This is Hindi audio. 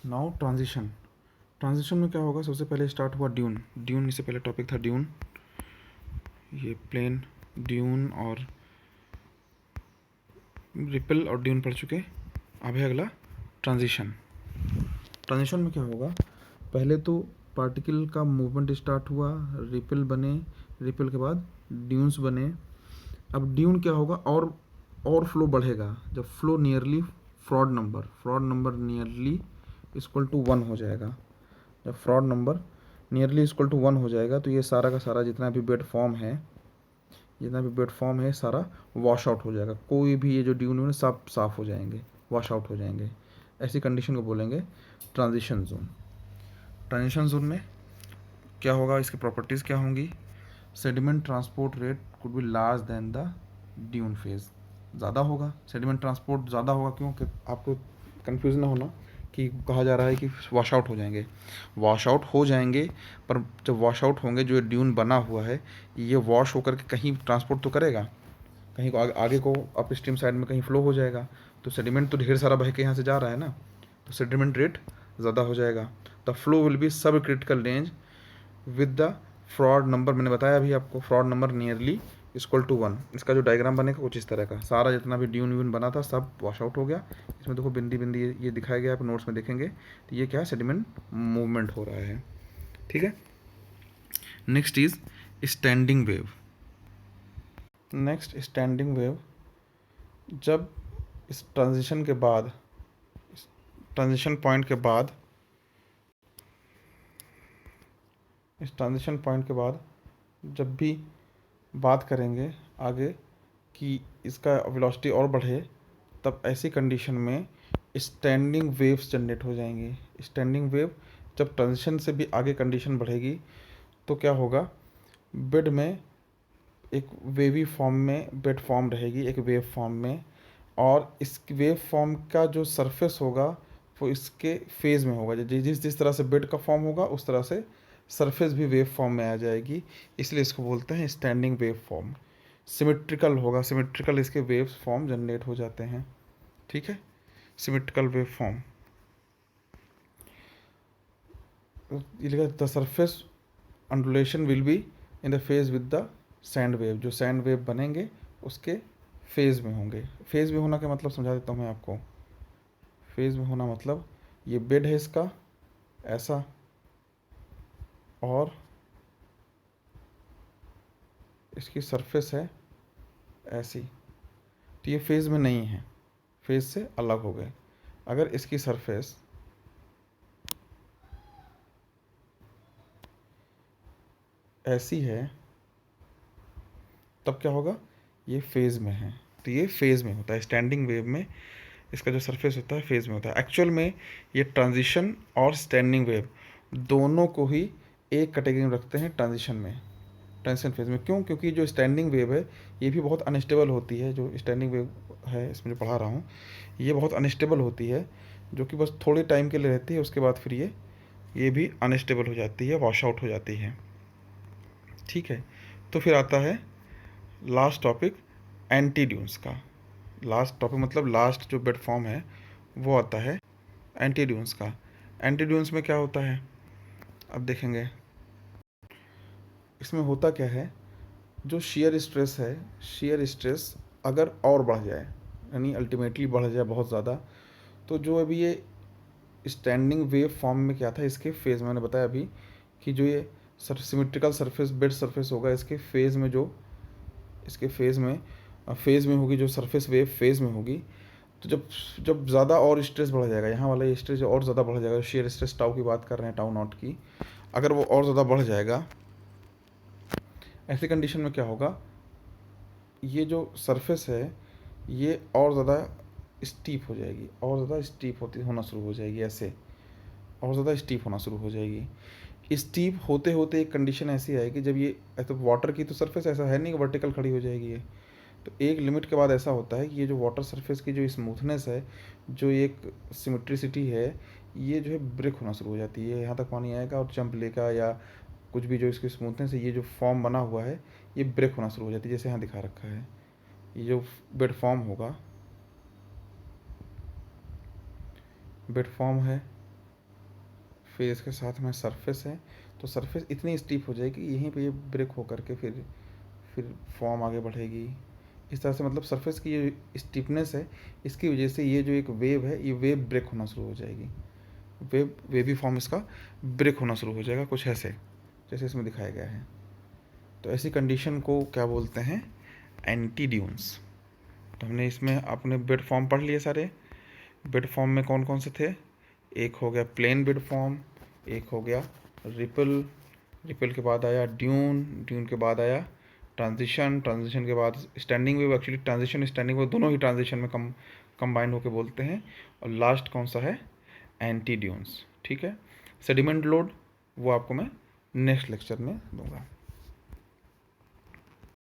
Now transition. ट्रांजिशन में क्या होगा, सबसे पहले स्टार्ट हुआ ड्यून। ड्यून इससे पहले टॉपिक था ड्यून, ये ड्यून और रिपल और ड्यून पढ़ चुके। अब है अगला ट्रांजिशन। ट्रांजिशन में क्या होगा, पहले तो पार्टिकल का मूवमेंट स्टार्ट हुआ, रिपल बने, रिपल के बाद ड्यून्स बने। अब ड्यून क्या होगा, और फ्लो बढ़ेगा जब flow nearly Froude number nearly equal to 1 हो जाएगा। जब Froude number nearly equal to 1 हो जाएगा तो ये सारा का सारा जितना भी बेड फॉर्म है सारा वॉश आउट हो जाएगा। कोई भी ये जो ड्यून है सब साफ हो जाएंगे, वॉश आउट हो जाएंगे। ऐसी कंडीशन को बोलेंगे ट्रांजिशन जोन। ट्रांजिशन जोन में क्या होगा, इसकी प्रॉपर्टीज़ क्या होंगी, sediment transport rate could be large then the dune phase. ज़्यादा होगा, सेडिमेंट ट्रांसपोर्ट ज़्यादा होगा, क्योंकि आपको कन्फ्यूज़न ना होना कि कहा जा रहा है कि वॉश आउट हो जाएंगे। वॉश आउट हो जाएंगे, पर जब वॉश आउट होंगे जो ड्यून बना हुआ है ये वॉश होकर के कहीं ट्रांसपोर्ट तो करेगा, कहीं को आगे को अप स्ट्रीम साइड में कहीं फ्लो हो जाएगा। तो सेडिमेंट तो ढेर सारा बह के यहाँ से जा रहा है ना, तो सेडिमेंट रेट ज़्यादा हो जाएगा। The flow will be sub critical range with the Froude number. मैंने बताया अभी आपको, Froude number nearly equal to 1। इसका जो डायग्राम बनेगा कुछ इस तरह का, सारा जितना भी ड्यून व्यून बना था सब वॉश आउट हो गया। इसमें देखो बिंदी बिंदी ये दिखाया गया, आप नोट्स में देखेंगे। तो ये क्या है, सेडिमेंट मूवमेंट हो रहा है। ठीक है। Next is standing wave. Next standing wave, जब इस ट्रांजिशन के बाद, ट्रांजिशन पॉइंट के बाद, इस ट्रांजिशन पॉइंट के बाद जब भी बात करेंगे आगे कि इसका वेलोसिटी और बढ़े, तब ऐसी कंडीशन में स्टैंडिंग वेव्स जनरेट हो जाएंगी। स्टैंडिंग वेव जब ट्रांजिशन से भी आगे कंडीशन बढ़ेगी तो क्या होगा, बेड में एक वेवी फॉर्म में बेड फॉर्म रहेगी, एक वेव फॉर्म में, और इस वेव फॉर्म का जो सरफेस होगा वो इसके फेज़ में होगा। जिस जिस तरह से बेड का फॉर्म होगा उस तरह से सरफेस भी वेव फॉर्म में आ जाएगी, इसलिए इसको बोलते हैं स्टैंडिंग वेव फॉर्म। सिमेट्रिकल होगा, सिमेट्रिकल इसके वेव फॉर्म जनरेट हो जाते हैं। ठीक है, सिमेट्रिकल वेव फॉर्म। ये लिखा the surface undulation will be in the phase with the sand wave. जो सैंड वेव बनेंगे उसके फेज में होंगे। फेज में होना का मतलब समझा देता हूँ मैं आपको। फेज में होना मतलब ये बेड है इसका ऐसा, और इसकी सरफेस है ऐसी, तो ये फेज में नहीं है, फेज से अलग हो गए। अगर इसकी सरफेस ऐसी है तब क्या होगा, ये फेज में है, तो ये फेज में होता है। स्टैंडिंग वेव में इसका जो सरफेस होता है फेज में होता है। एक्चुअल में ये ट्रांजिशन और स्टैंडिंग वेव दोनों को ही एक कैटेगरी में रखते हैं ट्रांजिशन में, ट्रांजिशन फेज में। क्यों, क्योंकि जो स्टैंडिंग वेव है ये भी बहुत अनस्टेबल होती है। जो स्टैंडिंग वेव है इसमें जो पढ़ा रहा हूँ ये बहुत अनस्टेबल होती है, जो कि बस थोड़े टाइम के लिए रहती है, उसके बाद फिर ये भी अनस्टेबल हो जाती है, वॉश आउट हो जाती है। ठीक है, तो फिर आता है लास्ट टॉपिक एंटी ड्यून्स का। लास्ट टॉपिक मतलब लास्ट जो बेड फॉर्म है वो आता है एंटी ड्यून्स का। एंटी ड्यून्स में क्या होता है अब देखेंगे। इसमें होता क्या है, जो शेयर स्ट्रेस है, शेयर स्ट्रेस अगर और बढ़ जाए, यानी अल्टीमेटली बढ़ जाए बहुत ज़्यादा, तो जो अभी ये स्टैंडिंग वेव फॉर्म में क्या था, इसके फेज़ मैंने बताया अभी कि जो ये सिमेट्रिकल सरफेस बेड सरफेस होगा, इसके फेज़ में जो इसके फेज़ में होगी जो सरफेस वेव फेज़ में होगी, तो जब जब ज़्यादा और स्ट्रेस बढ़ जाएगा, यहाँ वाला ये स्ट्रेस और ज़्यादा बढ़ जाएगा, शेयर स्ट्रेस टाउ की बात कर रहे हैं, टाउ नॉट की, अगर वो और ज़्यादा बढ़ जाएगा, ऐसी कंडीशन में क्या होगा, ये जो सरफेस है ये और ज़्यादा स्टीप हो जाएगी, और ज़्यादा स्टीप होना शुरू हो जाएगी, ऐसे और ज़्यादा स्टीप होना शुरू हो जाएगी। स्टीप होते होते एक कंडीशन ऐसी आएगी जब ये तो वाटर की तो सरफेस ऐसा है नहीं कि वर्टिकल खड़ी हो जाएगी ये, तो एक लिमिट के बाद ऐसा होता है कि ये जो वाटर सरफेस की जो स्मूथनेस है, जो एक सिमेट्रिसिटी है, ये जो है ब्रेक होना शुरू हो जाती है। यहाँ तक पानी आएगा और जंप लेगा या कुछ भी जो इसकी स्मूथनेस है, ये जो फॉर्म बना हुआ है ये ब्रेक होना शुरू हो जाती है। जैसे यहाँ दिखा रखा है, ये जो बेड फॉर्म होगा, बेड फॉर्म है, फिर इसके साथ में सरफेस है, तो सरफेस इतनी स्टीप हो जाएगी यहीं पे ये ब्रेक हो करके फिर फॉर्म आगे बढ़ेगी। इस तरह से मतलब सरफेस की जो स्टीपनेस है इसकी वजह से ये जो एक वेव है ये वेव ब्रेक होना शुरू हो जाएगी, वेवी फॉर्म इसका ब्रेक होना शुरू हो जाएगा, कुछ ऐसे जैसे इसमें दिखाया गया है। तो ऐसी कंडीशन को क्या बोलते हैं, एंटी ड्यून्स। तो हमने इसमें अपने बेड फॉर्म पढ़ लिए सारे। बेड फॉर्म में कौन कौन से थे, एक हो गया प्लेन बेड फॉर्म, एक हो गया रिपल, रिपल के बाद आया ड्यून, ड्यून के बाद आया ट्रांजिशन, ट्रांजिशन के बाद standing wave. Actually transition standing wave दोनों ही ट्रांजिशन में कंबाइंड होकर बोलते हैं। और लास्ट कौन सा है, एंटी ड्यून्स। ठीक है, सेडिमेंट लोड वो आपको मैं नेक्स्ट लेक्चर में दूंगा।